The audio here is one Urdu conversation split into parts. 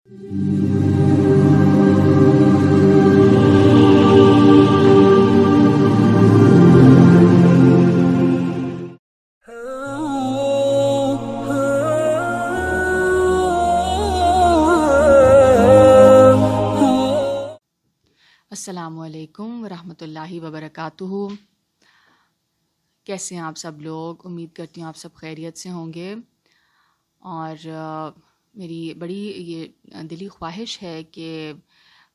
السلام علیکم ورحمۃ اللہ وبرکاتہ۔ کیسے ہیں آپ سب لوگ؟ امید کرتی ہوں آپ سب خیریت سے ہوں گے، اور میری بڑی یہ دلی خواہش ہے کہ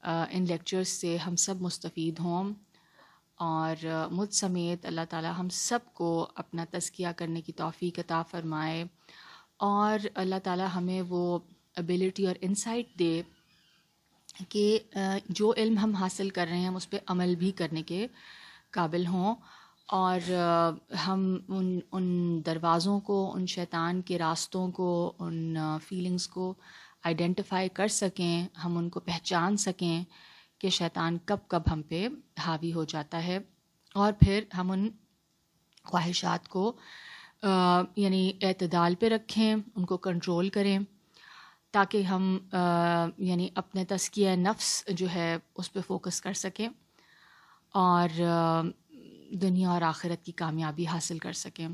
ان لیکچرز سے ہم سب مستفید ہوں، اور مجھ سمیت اللہ تعالی ہم سب کو اپنا تزکیہ کرنے کی توفیق عطا فرمائے، اور اللہ تعالی ہمیں وہ ایبیلٹی اور انسائٹ دے کہ جو علم ہم حاصل کر رہے ہیں ہم اس پہ عمل بھی کرنے کے قابل ہوں، اور ہم ان دروازوں کو، ان شیطان کے راستوں کو، ان فیلنگز کو آئیڈینٹیفائی کر سکیں، ہم ان کو پہچان سکیں کہ شیطان کب کب ہم پہ حاوی ہو جاتا ہے، اور پھر ہم ان خواہشات کو یعنی اعتدال پہ رکھیں، ان کو کنٹرول کریں، تاکہ ہم یعنی اپنے تزکیہ نفس جو ہے اس پہ فوکس کر سکیں، اور دنیا اور آخرت کی کامیابی حاصل کر سکیں۔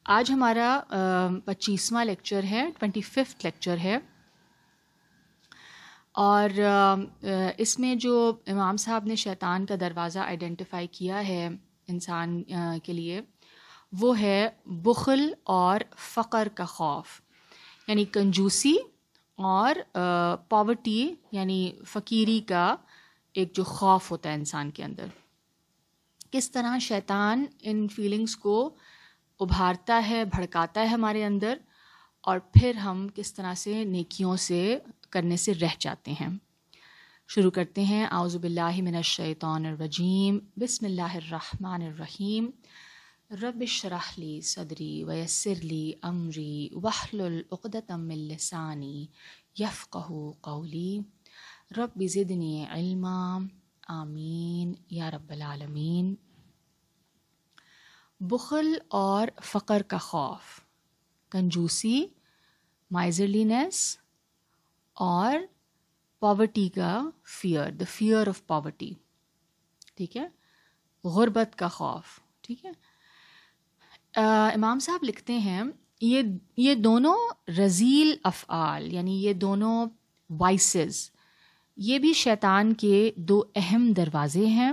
آج ہمارا 25واں لیکچر ہے، 25واں لیکچر ہے، اور اس میں جو امام صاحب نے شیطان کا دروازہ آئیڈینٹیفائی کیا ہے انسان کے لیے، وہ ہے بخل اور فقر کا خوف، یعنی کنجوسی اور پاورٹی یعنی فقیری کا ایک جو خوف ہوتا ہے انسان کے اندر۔ کس طرح شیطان ان فیلنگز کو ابھارتا ہے، بھڑکاتا ہے ہمارے اندر، اور پھر ہم کس طرح سے نیکیوں سے کرنے سے رہ جاتے ہیں۔ شروع کرتے ہیں۔ اعوذ باللہ من الشیطان الرجیم، بسم اللہ الرحمن الرحیم۔ رب اشرح لی صدری ویسر لی امری واحلل عقدۃ من لسانی یفقہوا قولی رب زدنی علما آمین یا رب العالمین۔ بخل اور فقر کا خوف، کنجوسی، مائزرلینس، اور پاورٹی کا fear, the fear of poverty, ٹھیک ہے، غربت کا خوف، ٹھیک ہے۔ امام صاحب لکھتے ہیں یہ دونوں رذیل افعال، یعنی یہ دونوں وائسز، یہ بھی شیطان کے دو اہم دروازے ہیں،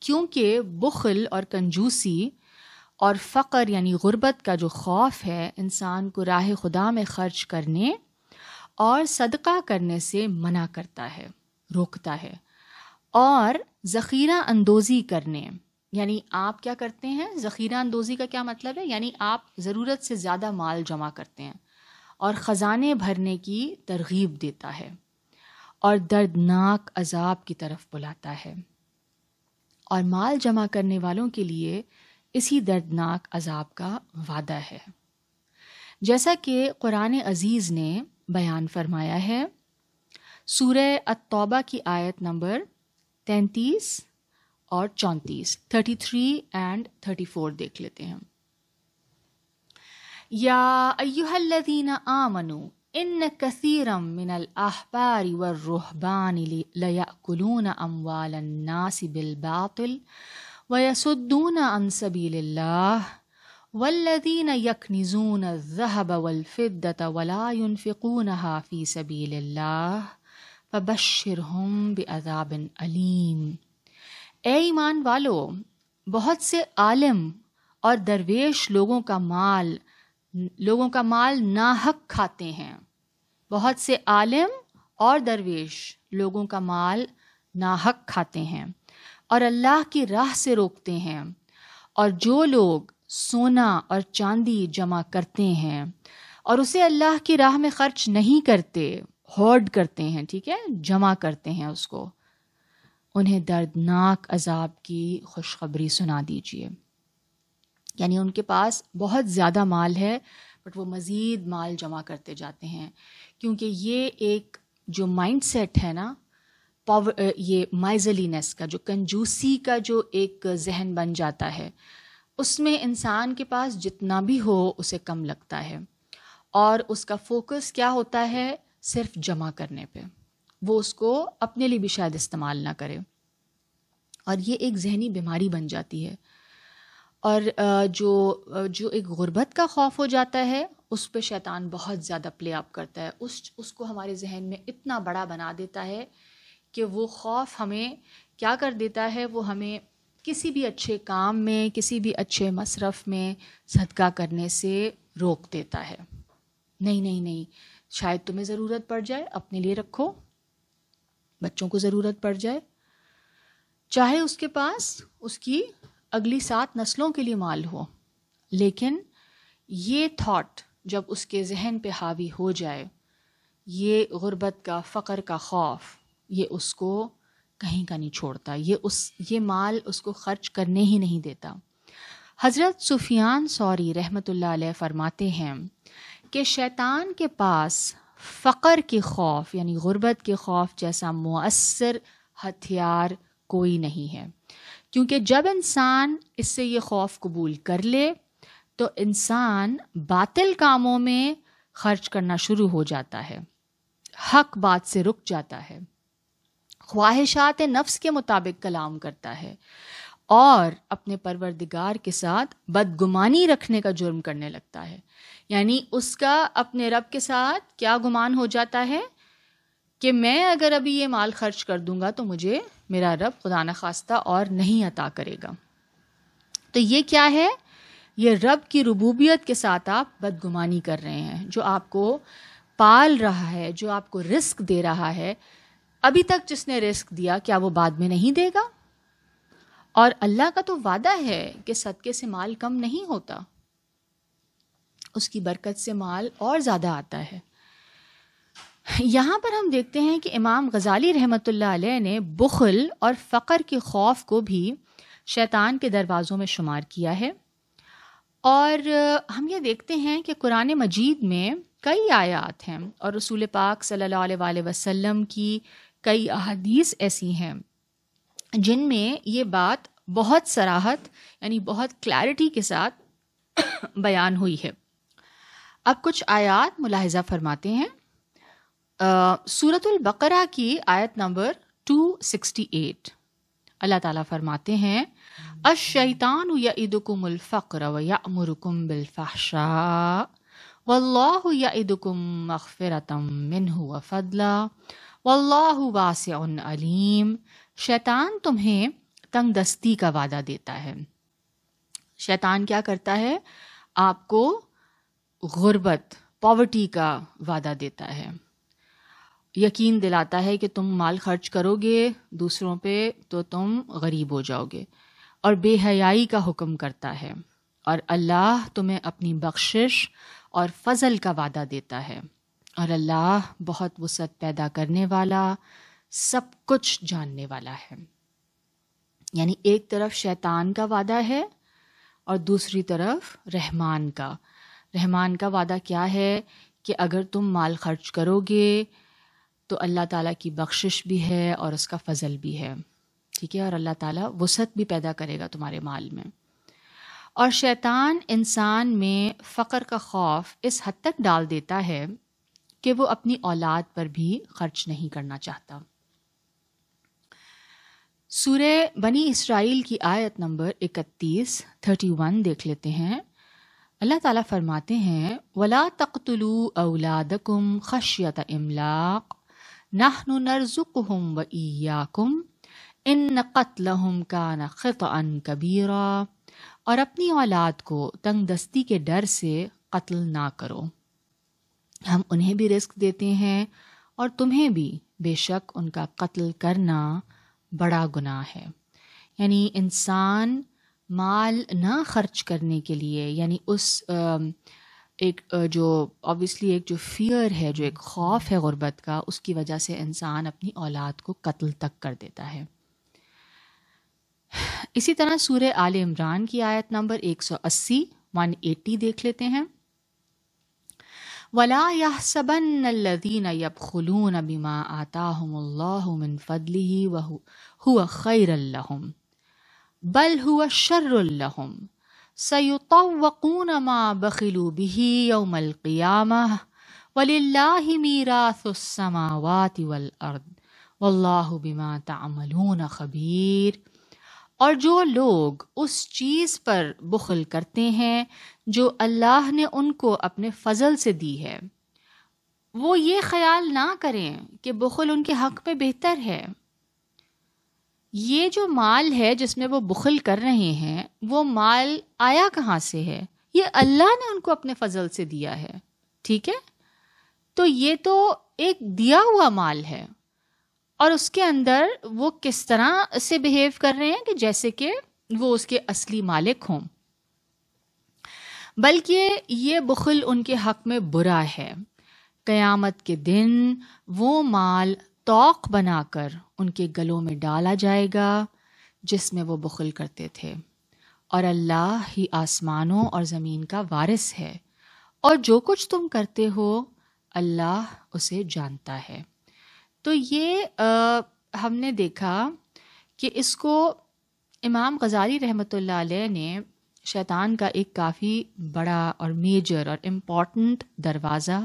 کیونکہ بخل اور کنجوسی اور فقر یعنی غربت کا جو خوف ہے انسان کو راہ خدا میں خرچ کرنے اور صدقہ کرنے سے منع کرتا ہے، روکتا ہے، اور ذخیرہ اندوزی کرنے، یعنی آپ کیا کرتے ہیں؟ ذخیرہ اندوزی کا کیا مطلب ہے؟ یعنی آپ ضرورت سے زیادہ مال جمع کرتے ہیں اور خزانے بھرنے کی ترغیب دیتا ہے، اور دردناک عذاب کی طرف بلاتا ہے، اور مال جمع کرنے والوں کے لیے اسی دردناک عذاب کا وعدہ ہے، جیسا کہ قرآن عزیز نے بیان فرمایا ہے۔ سورہ التوبہ کی آیت نمبر 33 اور 34، 33 اینڈ 34 دیکھ لیتے ہیں۔ یا ایھا الذین آمنوا ان کثیرا من الاحبار والرہبان لیأکلون اموال الناس بالباطل ویصدون عن سبیل اللہ والذین یکنزون الذہب والفدة ولا ينفقونها فی سبیل اللہ فبشرہم بعذاب علیم۔ اے ایمان والو، بہت سے عالم اور درویش لوگوں کا مال ناحق کھاتے ہیں، بہت سے عالم اور درویش لوگوں کا مال ناحق کھاتے ہیں اور اللہ کی راہ سے روکتے ہیں، اور جو لوگ سونا اور چاندی جمع کرتے ہیں اور اسے اللہ کی راہ میں خرچ نہیں کرتے، ہورڈ کرتے ہیں، ٹھیک ہے، جمع کرتے ہیں اس کو، انہیں دردناک عذاب کی خوشخبری سنا دیجیے۔ یعنی ان کے پاس بہت زیادہ مال ہے بٹ وہ مزید مال جمع کرتے جاتے ہیں، کیونکہ یہ ایک جو مائنڈ سیٹ ہے نا، یہ مائزرلینس کا، جو کنجوسی کا جو ایک ذہن بن جاتا ہے، اس میں انسان کے پاس جتنا بھی ہو اسے کم لگتا ہے، اور اس کا فوکس کیا ہوتا ہے؟ صرف جمع کرنے پہ، وہ اس کو اپنے لیے بھی شاید استعمال نہ کرے، اور یہ ایک ذہنی بیماری بن جاتی ہے۔ اور جو ایک غربت کا خوف ہو جاتا ہے، اس پہ شیطان بہت زیادہ پلے اپ کرتا ہے، اس کو ہمارے ذہن میں اتنا بڑا بنا دیتا ہے کہ وہ خوف ہمیں کیا کر دیتا ہے، وہ ہمیں کسی بھی اچھے کام میں، کسی بھی اچھے مصرف میں صدقہ کرنے سے روک دیتا ہے۔ نہیں نہیں نہیں، شاید تمہیں ضرورت پڑ جائے، اپنے لیے رکھو، بچوں کو ضرورت پڑ جائے، چاہے اس کے پاس اس کی اگلی 7 نسلوں کے لیے مال ہو، لیکن یہ تھاٹ جب اس کے ذہن پہ حاوی ہو جائے، یہ غربت کا، فقر کا خوف، یہ اس کو کہیں کا نہیں چھوڑتا، یہ مال اس کو خرچ کرنے ہی نہیں دیتا۔ حضرت سفیان ثوری رحمۃ اللہ علیہ فرماتے ہیں کہ شیطان کے پاس فقر کے خوف یعنی غربت کے خوف جیسا مؤثر ہتھیار کوئی نہیں ہے، کیونکہ جب انسان اس سے یہ خوف قبول کر لے تو انسان باطل کاموں میں خرچ کرنا شروع ہو جاتا ہے، حق بات سے رک جاتا ہے، خواہشات نفس کے مطابق کلام کرتا ہے، اور اپنے پروردگار کے ساتھ بدگمانی رکھنے کا جرم کرنے لگتا ہے۔ یعنی اس کا اپنے رب کے ساتھ کیا گمان ہو جاتا ہے کہ میں اگر ابھی یہ مال خرچ کر دوں گا تو مجھے میرا رب خدا نخواستہ اور نہیں عطا کرے گا۔ تو یہ کیا ہے؟ یہ رب کی ربوبیت کے ساتھ آپ بدگمانی کر رہے ہیں۔ جو آپ کو پال رہا ہے، جو آپ کو رزق دے رہا ہے، ابھی تک جس نے رزق دیا کیا وہ بعد میں نہیں دے گا؟ اور اللہ کا تو وعدہ ہے کہ صدقے سے مال کم نہیں ہوتا، اس کی برکت سے مال اور زیادہ آتا ہے۔ یہاں پر ہم دیکھتے ہیں کہ امام غزالی رحمۃ اللہ علیہ نے بخل اور فقر کے خوف کو بھی شیطان کے دروازوں میں شمار کیا ہے، اور ہم یہ دیکھتے ہیں کہ قرآن مجید میں کئی آیات ہیں اور رسول پاک صلی اللہ علیہ وآلہ وسلم کی کئی احادیث ایسی ہیں جن میں یہ بات بہت صراحت یعنی بہت کلیئرٹی کے ساتھ بیان ہوئی ہے۔ اب کچھ آیات ملاحظہ فرماتے ہیں۔ سورۃ البقرہ کی آیت نمبر 268، اللہ تعالیٰ فرماتے ہیں الشیطان یعدکم الفقر ویأمرکم بالفحشاء واللہ یعدکم مغفرۃ منہ وفضلا واللہ واسع علیم۔ شیطان تمہیں تنگ دستی کا وعدہ دیتا ہے۔ شیطان کیا کرتا ہے؟ آپ کو غربت، پاورٹی کا وعدہ دیتا ہے، یقین دلاتا ہے کہ تم مال خرچ کرو گے دوسروں پہ تو تم غریب ہو جاؤ گے، اور بے حیائی کا حکم کرتا ہے، اور اللہ تمہیں اپنی بخشش اور فضل کا وعدہ دیتا ہے، اور اللہ بہت وسعت پیدا کرنے والا، سب کچھ جاننے والا ہے۔ یعنی ایک طرف شیطان کا وعدہ ہے اور دوسری طرف رحمان کا وعدہ کیا ہے کہ اگر تم مال خرچ کرو گے تو اللہ تعالیٰ کی بخشش بھی ہے اور اس کا فضل بھی ہے، ٹھیک ہے، اور اللہ تعالیٰ وسعت بھی پیدا کرے گا تمہارے مال میں۔ اور شیطان انسان میں فقر کا خوف اس حد تک ڈال دیتا ہے کہ وہ اپنی اولاد پر بھی خرچ نہیں کرنا چاہتا۔ سورہ بنی اسرائیل کی آیت نمبر 31 دیکھ لیتے ہیں۔ اللہ تعالیٰ فرماتے ہیں وَلَا تَقْتُلُوا أَوْلَادَكُمْ خَشْيَةَ إِمْلَاقٍ نَحْنُ نَرْزُقُهُمْ وَإِيَّاكُمْ إِنَّ قَتْلَهُمْ كَانَ خِطْئًا كَبِيرًا، اور اپنی اولاد کو تنگ دستی کے ڈر سے قتل نہ کرو، ہم انہیں بھی رزق دیتے ہیں اور تمہیں بھی، بے شک ان کا قتل کرنا بڑا گناہ ہے۔ یعنی انسان مال نہ خرچ کرنے کے لیے، یعنی اس ایک جو obviously ایک جو فیئر ہے، جو ایک خوف ہے غربت کا، اس کی وجہ سے انسان اپنی اولاد کو قتل تک کر دیتا ہے۔ اسی طرح سورہ آل عمران کی آیت نمبر 180 دیکھ لیتے ہیں۔ وَلَا يَحْسَبَنَّ الَّذِينَ يَبْخُلُونَ بِمَا آتَاهُمُ اللَّهُ مِنْ فَضْلِهِ وَهُوَ خَيْرٌ لَهُمْ بَلْ هُوَ شَرٌّ لَهُمْ سَيُطَوَّقُونَ مَا بَخِلُوا بِهِ يَوْمَ الْقِيَامَةِ وَلِلَّهِ مِيرَاثُ السَّمَاوَاتِ وَالْأَرْضِ وَاللَّهُ بِمَا تَعْمَلُونَ خَبِيرٌ. اور جو لوگ اس چیز پر بخل کرتے ہیں جو اللہ نے ان کو اپنے فضل سے دی ہے، وہ یہ خیال نہ کریں کہ بخل ان کے حق میں بہتر ہے. یہ جو مال ہے جس میں وہ بخل کر رہے ہیں، وہ مال آیا کہاں سے ہے؟ یہ اللہ نے ان کو اپنے فضل سے دیا ہے. ٹھیک ہے، تو یہ تو ایک دیا ہوا مال ہے، اور اس کے اندر وہ کس طرح سے بہیو کر رہے ہیں کہ جیسے کہ وہ اس کے اصلی مالک ہوں. بلکہ یہ بخل ان کے حق میں برا ہے. قیامت کے دن وہ مال طوق بنا کر ان کے گلوں میں ڈالا جائے گا جس میں وہ بخل کرتے تھے، اور اللہ ہی آسمانوں اور زمین کا وارث ہے، اور جو کچھ تم کرتے ہو اللہ اسے جانتا ہے. تو یہ ہم نے دیکھا کہ اس کو امام غزالی رحمۃ اللہ علیہ نے شیطان کا ایک کافی بڑا اور میجر اور امپورٹنٹ دروازہ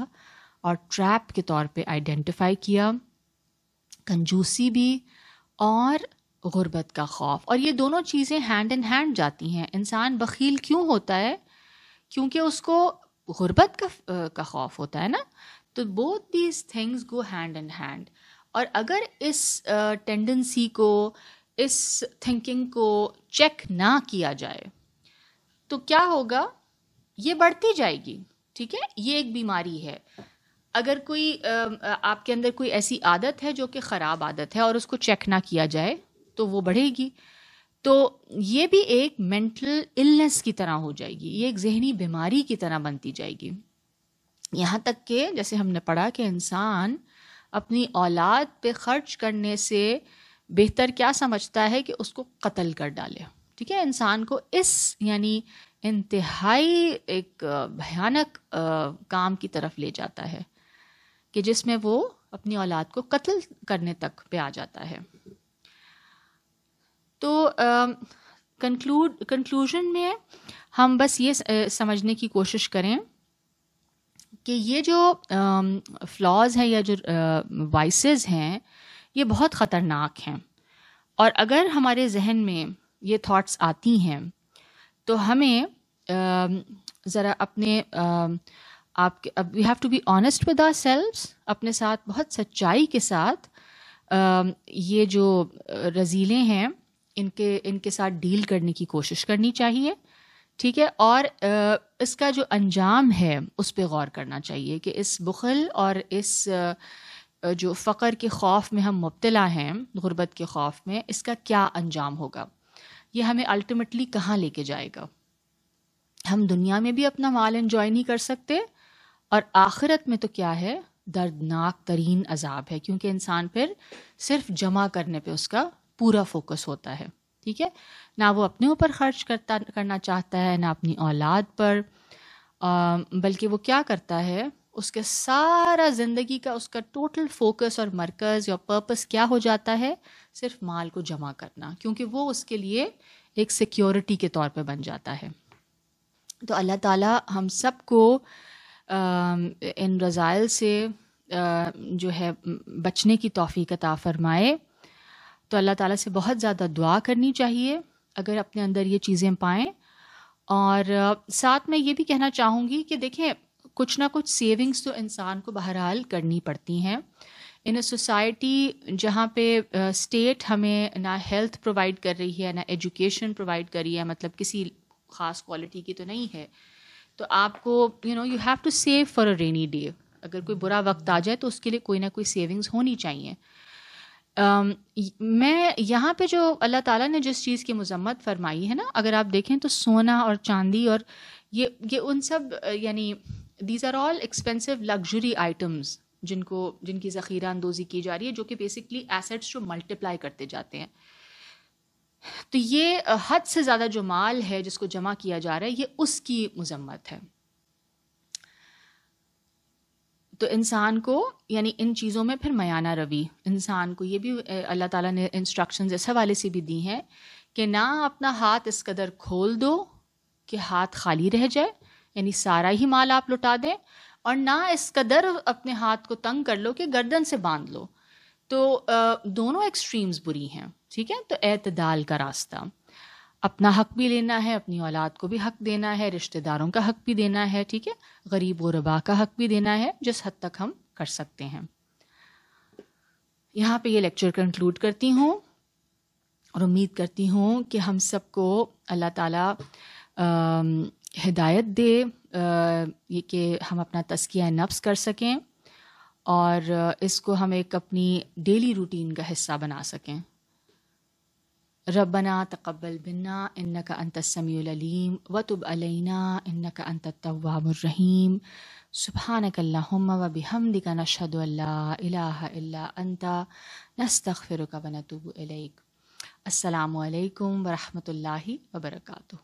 اور ٹریپ کے طور پہ آئیڈینٹیفائی کیا. کنجوسی بھی اور غربت کا خوف، اور یہ دونوں چیزیں ہینڈ ان ہینڈ جاتی ہیں. انسان بخیل کیوں ہوتا ہے؟ کیونکہ اس کو غربت کا خوف ہوتا ہے نا. تو both these things go hand in hand. اور اگر اس ٹینڈنسی کو، اس تھنکنگ کو چیک نہ کیا جائے تو کیا ہوگا؟ یہ بڑھتی جائے گی. ٹھیک ہے، یہ ایک بیماری ہے. اگر کوئی آپ کے اندر کوئی ایسی عادت ہے جو کہ خراب عادت ہے اور اس کو چیک نہ کیا جائے تو وہ بڑھے گی. تو یہ بھی ایک مینٹل النس کی طرح ہو جائے گی، یہ ایک ذہنی بیماری کی طرح بنتی جائے گی. یہاں تک کہ جیسے ہم نے پڑھا کہ انسان اپنی اولاد پہ خرچ کرنے سے بہتر کیا سمجھتا ہے کہ اس کو قتل کر ڈالے. ٹھیک ہے، انسان کو اس یعنی انتہائی ایک بھیانک کام کی طرف لے جاتا ہے کہ جس میں وہ اپنی اولاد کو قتل کرنے تک پہ آ جاتا ہے. تو کنکلوژن میں ہم بس یہ سمجھنے کی کوشش کریں کہ یہ جو فلاز ہیں یا جو وائسز ہیں یہ بہت خطرناک ہیں. اور اگر ہمارے ذہن میں یہ تھاٹس آتی ہیں تو ہمیں ذرا اپنے we have to be honest with ourselves, اپنے ساتھ بہت سچائی کے ساتھ یہ جو رذیلیں ہیں ان کے ساتھ ڈیل کرنے کی کوشش کرنی چاہیے. ٹھیک ہے، اور اس کا جو انجام ہے اس پہ غور کرنا چاہیے کہ اس بخل اور اس جو فقر کے خوف میں ہم مبتلا ہیں، غربت کے خوف میں، اس کا کیا انجام ہوگا، یہ ہمیں الٹیمیٹلی کہاں لے کے جائے گا. ہم دنیا میں بھی اپنا مال انجوائے نہیں کر سکتے، اور آخرت میں تو کیا ہے، دردناک ترین عذاب ہے، کیونکہ انسان پھر صرف جمع کرنے پہ اس کا پورا فوکس ہوتا ہے. ٹھیک ہے، نہ وہ اپنے اوپر خرچ کرنا چاہتا ہے، نہ اپنی اولاد پر، بلکہ وہ کیا کرتا ہے، اس کے سارا زندگی کا اس کا ٹوٹل فوکس اور مرکز یا پرپس کیا ہو جاتا ہے، صرف مال کو جمع کرنا، کیونکہ وہ اس کے لیے ایک سیکیورٹی کے طور پہ بن جاتا ہے. تو اللہ تعالیٰ ہم سب کو ان رذائل سے جو ہے بچنے کی توفیق عطا فرمائے. تو اللہ تعالیٰ سے بہت زیادہ دعا کرنی چاہیے اگر اپنے اندر یہ چیزیں پائیں. اور ساتھ میں یہ بھی کہنا چاہوں گی کہ دیکھیں، کچھ نہ کچھ سیونگز تو انسان کو بہرحال کرنی پڑتی ہیں. ان اے سوسائٹی جہاں پہ اسٹیٹ ہمیں نہ ہیلتھ پرووائڈ کر رہی ہے، نہ ایجوکیشن پرووائڈ کر رہی ہے، مطلب کسی خاص کوالٹی کی تو نہیں ہے، تو آپ کو you have to save for a rainy day. اگر کوئی برا وقت آ جائے تو اس کے لیے کوئی نہ کوئی سیونگز ہونی چاہیے. میں یہاں پہ جو اللہ تعالیٰ نے جس چیز کی مذمت فرمائی ہے نا، اگر آپ دیکھیں تو سونا اور چاندی اور یہ ان سب یعنی these are all expensive luxury items جن کی ذخیرہ اندوزی کی جا رہی ہے، جو کہ بیسکلی ایسیٹس جو ملٹیپلائی کرتے جاتے ہیں. تو یہ حد سے زیادہ جو مال ہے جس کو جمع کیا جا رہا ہے، یہ اس کی مذمت ہے. تو انسان کو یعنی ان چیزوں میں پھر میانہ روی، انسان کو یہ بھی اللہ تعالیٰ نے انسٹرکشنز اس حوالے سے بھی دی ہیں کہ نہ اپنا ہاتھ اس قدر کھول دو کہ ہاتھ خالی رہ جائے، یعنی سارا ہی مال آپ لٹا دیں، اور نہ اس قدر اپنے ہاتھ کو تنگ کر لو کہ گردن سے باندھ لو. تو دونوں ایکسٹریمز بری ہیں. ٹھیک ہے, تو اعتدال کا راستہ. اپنا حق بھی لینا ہے, اپنی اولاد کو بھی حق دینا ہے, رشتہ داروں کا حق بھی دینا ہے. ٹھیک ہے, غریب غربا کا حق بھی دینا ہے, جس حد تک ہم کر سکتے ہیں. یہاں پہ یہ لیکچر کنکلوڈ کرتی ہوں اور امید کرتی ہوں کہ ہم سب کو اللہ تعالیٰ ہدایت دے یہ کہ ہم اپنا تزکیہ نفس کر سکیں اور اس کو ہم ایک اپنی ڈیلی روٹین کا حصہ بنا سکیں. ربنا تقبل منا انک انت السمیع العلیم وتب علینا انک انت التواب الرحیم. سبحانک اللہم وبحمدک نشہد ان لا الہ الا انت نستغفرک ونتوب الیک. السلام علیکم ورحمۃ اللہ وبرکاتہ.